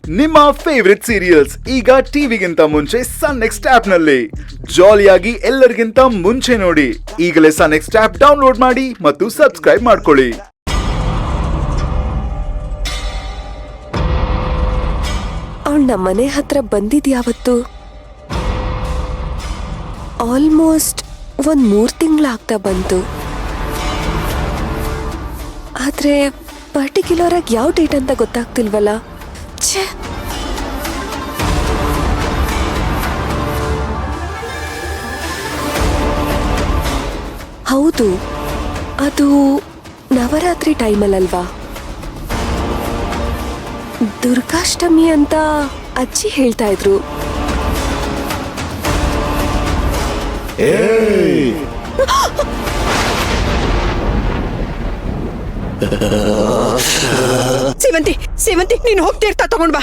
ನಿಮ್ಮ favourite serials ಈಗ ಟಿವಿಗಿಂತ ಮುಂಚೆ ಸನ್ ನೆಕ್ಸ್ಟ್ ಆಪ್ ನಲ್ಲಿ ಜಾಲಿಯಾಗಿ ಎಲ್ಲರಿಗಿಂತ ಮುಂಚೆ ನೋಡಿ. ಈಗಲೇ ಸನ್ ನೆಕ್ಸ್ಟ್ ಆಪ್ ಡೌನ್ಲೋಡ್ ಮಾಡಿ ಮತ್ತು ಸಬ್ಸ್ಕ್ರೈಬ್ ಮಾಡ್ಕೊಳ್ಳಿ. ಅವಳು ನಮ್ಮನೆ ಹತ್ರ ಬಂದಿದ್ಯಾವತ್ತು ಆಲ್ಮೋಸ್ಟ್ 3 ತಿಂಗಳಾಗ್ತಾ ಬಂತು. ಆದ್ರೆ ಪರ್ಟಿಕ್ಯುಲರ್ ಆಗಿ ಯಾವ ಡೇಟ್ ಅಂತ ಗೊತ್ತಾಗ್ತಿಲ್ವಲ್ಲ. ಛೇ, ಹೌದು, ಅದು ನವರಾತ್ರಿ ಟೈಮಲ್ಲಲ್ವಾ? ದುರ್ಗಾಷ್ಟಮಿ ಅಂತ ಅಜ್ಜಿ ಹೇಳ್ತಾ ಇದ್ರು. ಸೇವಂತಿ ನೀನು ಹೋಗ್ತಿರ್ತಾ ತಗೊಂಡ್ ಬಾ.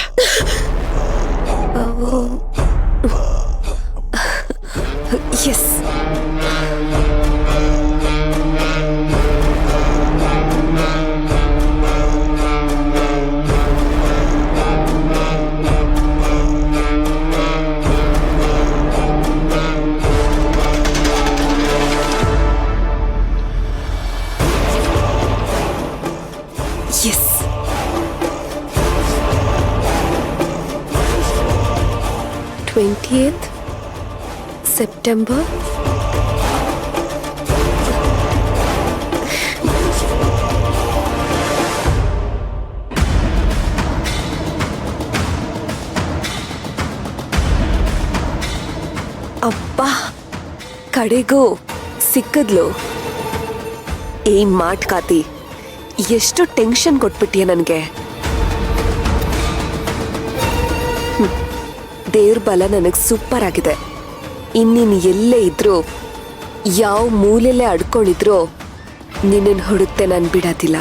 ಎಸ್. Yes. September. ಅಬ್ಬಾ, ಕಡೆಗೂ ಸಿಕ್ಕದ್ಲು. ಏ ಮಾಟ್ಕಾತಿ, ಎಷ್ಟು ಟೆನ್ಷನ್ ಕೊಟ್ಬಿಟ್ಟಿಯ ನನಗೆ. ದೇವ್ರ ಬಲ ನನಗೆ ಸೂಪರ್ ಆಗಿದೆ. ಇನ್ನೀನು ಎಲ್ಲೇ ಇದ್ರೂ, ಯಾವ ಮೂಲೆಯಲ್ಲೇ ಅಡ್ಕೊಂಡಿದ್ರೂ ನಿನ್ನನ್ನು ಹುಡುಕ್ತೆ ನಾನು ಬಿಡೋದಿಲ್ಲ.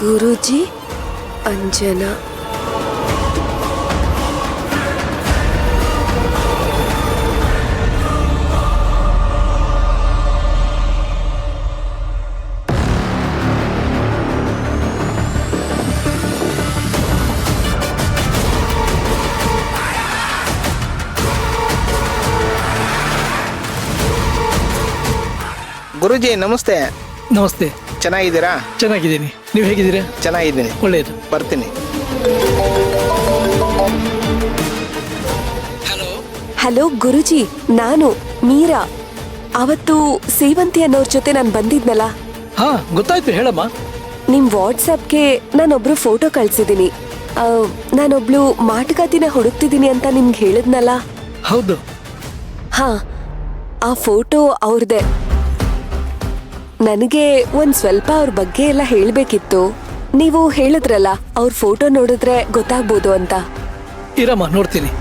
ಗುರೂಜಿ, ಅಂಜನಾ. ಗುರುಜಿ ನಮಸ್ತೆ. ನಮಸ್ತೆ. ಚೆನ್ನಾಗಿದ್ದೀರಾ? ಚೆನ್ನಾಗಿದ್ದೀನಿ. ನೀವು ಹೇಗಿದ್ದೀರಾ? ಚೆನ್ನಾಗಿದ್ದೀನಿ. ಒಳ್ಳೆಯದು. ಬರ್ತೀನಿ. ಹಲೋ ಗುರುಜಿ, ನಾನು ಮೀರಾ. ಅವತ್ತು ಸೇವಂತಿ ಅನ್ನೋರ್ ಜೊತೆ ನಾನು ಬಂದಿದ್ನಲ್ಲ. ಹಾ, ಗೊತ್ತಾಯ್ತು, ಹೇಳಮ್ಮ. ನಿಮ್ ವಾಟ್ಸಪ್ಗೆ ನಾನೊಬ್ರು ಫೋಟೋ ಕಳ್ಸಿದ್ದೀನಿ. ನಾನೊಬ್ಳು ಮಾಟಗಾತಿನ ಹುಡುಕ್ತಿದ್ದೀನಿ ಅಂತ ನಿಮ್ಗೆ ಹೇಳಿದ್ನಲ್ಲ. ಹೌದು. ಹಾ, ಆ ಫೋಟೋ ಅವ್ರದೇ. ನನಗೆ ಸ್ವಲ್ಪ ಅವ್ರ ಬಗ್ಗೆ ಎಲ್ಲ ಹೇಳ್ಬೇಕಿತ್ತು. ನೀವು ಹೇಳಿದ್ರಲ್ಲ, ಅವ್ರ ಫೋಟೋ ನೋಡಿದ್ರೆ ಗೊತ್ತಾಗ್ಬೋದು ಅಂತ. ಇರಮ್ಮ, ನೋಡ್ತೀನಿ.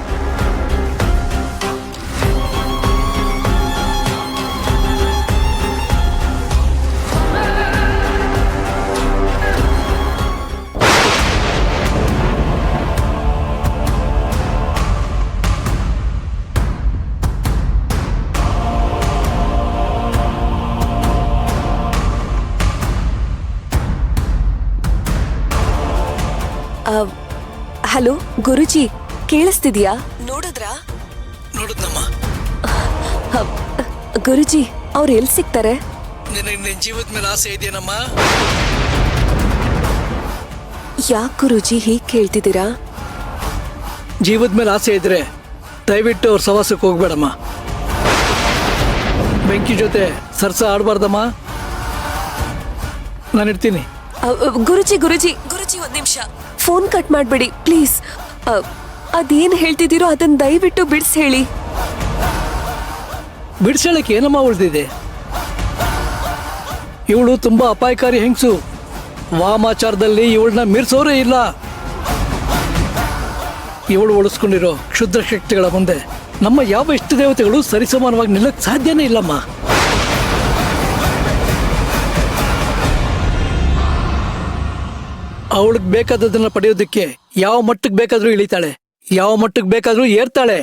ಹಲೋ ಗುರುಜಿ, ಕೇಳಿಸ್ತಿದ್ಯಾ? ನೋಡಿದ್ರಾ? ನೋಡಿದ್ನಮ್ಮ. ಗುರುಜಿ, ಅವ್ರು ಎಲ್ಲಿ ಸಿಗ್ತಾರೆ? ನಿನಗೆ ನಿನ್ನ ಜೀವದ ಮೇಲೆ ಆಸೆ ಇದೆಯೇನಮ್ಮ? ಯಾಕೆ ಗುರುಜಿ ಹೀಗೆ ಕೇಳ್ತಿದ್ದೀರಾ? ಜೀವದ ಮೇಲೆ ಆಸೆ ಇದ್ರೆ ದಯವಿಟ್ಟು ಅವ್ರ ಸವಾಸಕ್ಕೆ ಹೋಗ್ಬೇಡಮ್ಮ. ಬೆಂಕಿ ಜೊತೆ ಸರ್ಸ ಆಡಬಾರ್ದಮ್ಮ. ನಾನು ಇರ್ತೀನಿ. ಗುರುಜಿ ಗುರುಜಿ ಗುರುಜಿ, ಒಂದ್ ನಿಮಿಷ. ಫೋನ್ ಕಟ್ ಮಾಡಬೇಡಿ ಪ್ಲೀಸ್. ಅದೇನು ಹೇಳ್ತಿದ್ದೀರೋ ಅದನ್ನ ದಯವಿಟ್ಟು ಬಿಡಿಸಿ ಹೇಳಿ. ಬಿಡಿಸೋಳಕ್ಕೆ ಏನಮ್ಮ ಉಳಿದಿದೆ? ಇವಳು ತುಂಬಾ ಅಪಾಯಕಾರಿ ಹೆಂಗಸು. ವಾಮಾಚಾರದಲ್ಲಿ ಇವಳನ್ನ ಮೀರ್ಸೋರೇ ಇಲ್ಲ. ಇವಳು ಉಳಿಸ್ಕೊಂಡಿರೋ ಕ್ಷುದ್ರ ಶಕ್ತಿಗಳ ಮುಂದೆ ನಮ್ಮ ಯಾವ ಇಷ್ಟ ದೇವತೆಗಳು ಸರಿಸಮಾನವಾಗಿ ನಿಲ್ಲಕ್ ಸಾಧ್ಯನೇ ಇಲ್ಲಮ್ಮ. ಅವಳಿಗೆ ಬೇಕಾದದನ್ನ ಪಡೆಯೋದಕ್ಕೆ ಯಾವ ಮಟ್ಟಕ್ಕೆ ಬೇಕಾದ್ರೂ ಇಳಿತಾಳೆ, ಯಾವ ಮಟ್ಟಕ್ಕೆ ಬೇಕಾದ್ರೂ ಏರ್ತಾಳೆ.